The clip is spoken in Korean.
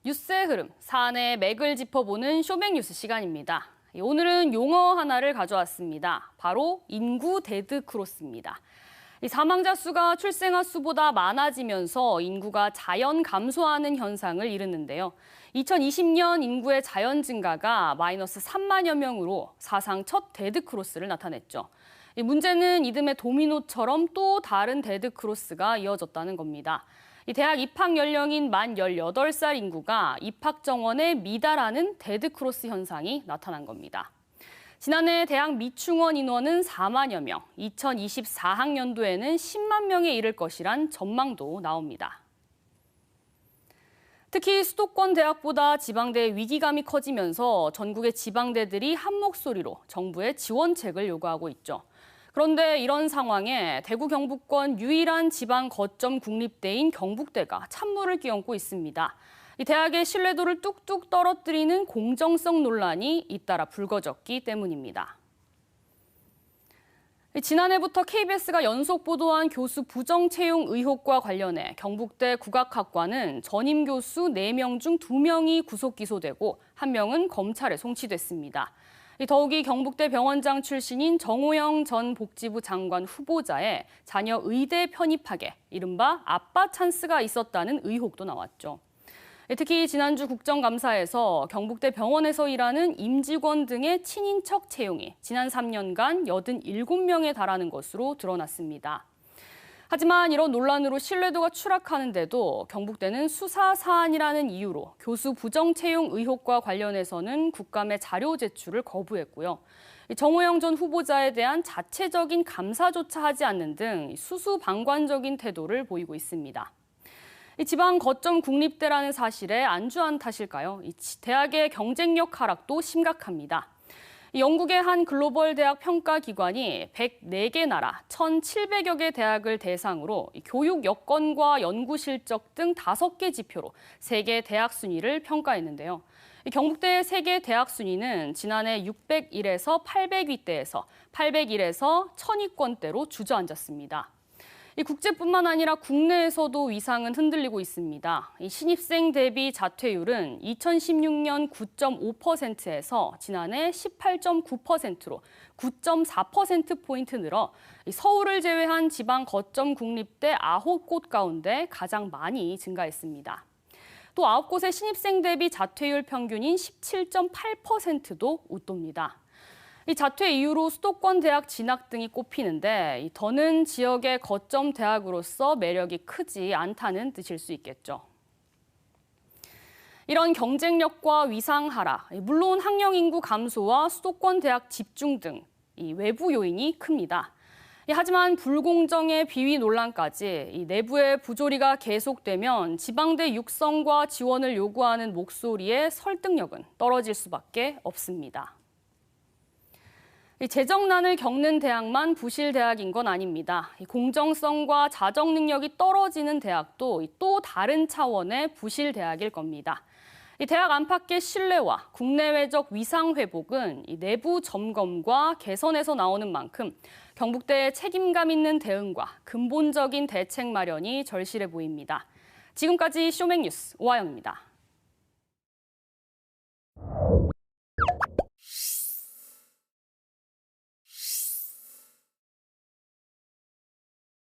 뉴스의 흐름, 사안의 맥을 짚어보는 쇼맥뉴스 시간입니다. 오늘은 용어 하나를 가져왔습니다. 바로 인구 데드크로스입니다. 사망자 수가 출생아 수보다 많아지면서 인구가 자연 감소하는 현상을 이르는데요. 2020년 인구의 자연 증가가 마이너스 3만여 명으로 사상 첫 데드크로스를 나타냈죠. 문제는 이듬해 도미노처럼 또 다른 데드크로스가 이어졌다는 겁니다. 대학 입학 연령인 만 18살 인구가 입학 정원에 미달하는 데드크로스 현상이 나타난 겁니다. 지난해 대학 미충원 인원은 4만여 명, 2024학년도에는 10만 명에 이를 것이란 전망도 나옵니다. 특히 수도권 대학보다 지방대의 위기감이 커지면서 전국의 지방대들이 한 목소리로 정부의 지원책을 요구하고 있죠. 그런데 이런 상황에 대구 경북권 유일한 지방 거점 국립대인 경북대가 찬물을 끼얹고 있습니다. 이 대학의 신뢰도를 뚝뚝 떨어뜨리는 공정성 논란이 잇따라 불거졌기 때문입니다. 지난해부터 KBS가 연속 보도한 교수 부정 채용 의혹과 관련해 경북대 국악학과는 전임 교수 4명 중 2명이 구속 기소되고 1명은 검찰에 송치됐습니다. 더욱이 경북대 병원장 출신인 정호영 전 복지부 장관 후보자의 자녀 의대 편입학에 이른바 아빠 찬스가 있었다는 의혹도 나왔죠. 특히 지난주 국정감사에서 경북대 병원에서 일하는 임직원 등의 친인척 채용이 지난 3년간 87명에 달하는 것으로 드러났습니다. 하지만 이런 논란으로 신뢰도가 추락하는데도 경북대는 수사 사안이라는 이유로 교수 부정 채용 의혹과 관련해서는 국감에 자료 제출을 거부했고요. 정호영 전 후보자에 대한 자체적인 감사조차 하지 않는 등 수수방관적인 태도를 보이고 있습니다. 지방 거점 국립대라는 사실에 안주한 탓일까요? 대학의 경쟁력 하락도 심각합니다. 영국의 한 글로벌 대학 평가 기관이 104개 나라 1,700여 개 대학을 대상으로 교육 여건과 연구 실적 등 5개 지표로 세계 대학 순위를 평가했는데요. 경북대의 세계 대학 순위는 지난해 601에서 800위대에서 801에서 1000위권대로 주저앉았습니다. 국제뿐만 아니라 국내에서도 위상은 흔들리고 있습니다. 신입생 대비 자퇴율은 2016년 9.5%에서 지난해 18.9%로 9.4%포인트 늘어 서울을 제외한 지방 거점 국립대 9곳 가운데 가장 많이 증가했습니다. 또 9곳의 신입생 대비 자퇴율 평균인 17.8%도 웃돕니다. 이 자퇴 이후로 수도권 대학 진학 등이 꼽히는데 더는 지역의 거점 대학으로서 매력이 크지 않다는 뜻일 수 있겠죠. 이런 경쟁력과 위상 하락, 물론 학령 인구 감소와 수도권 대학 집중 등 외부 요인이 큽니다. 하지만 불공정의 비위 논란까지 내부의 부조리가 계속되면 지방대 육성과 지원을 요구하는 목소리의 설득력은 떨어질 수밖에 없습니다. 재정난을 겪는 대학만 부실 대학인 건 아닙니다. 공정성과 자정 능력이 떨어지는 대학도 또 다른 차원의 부실 대학일 겁니다. 대학 안팎의 신뢰와 국내외적 위상 회복은 내부 점검과 개선에서 나오는 만큼 경북대의 책임감 있는 대응과 근본적인 대책 마련이 절실해 보입니다. 지금까지 쇼맥뉴스 오하영입니다.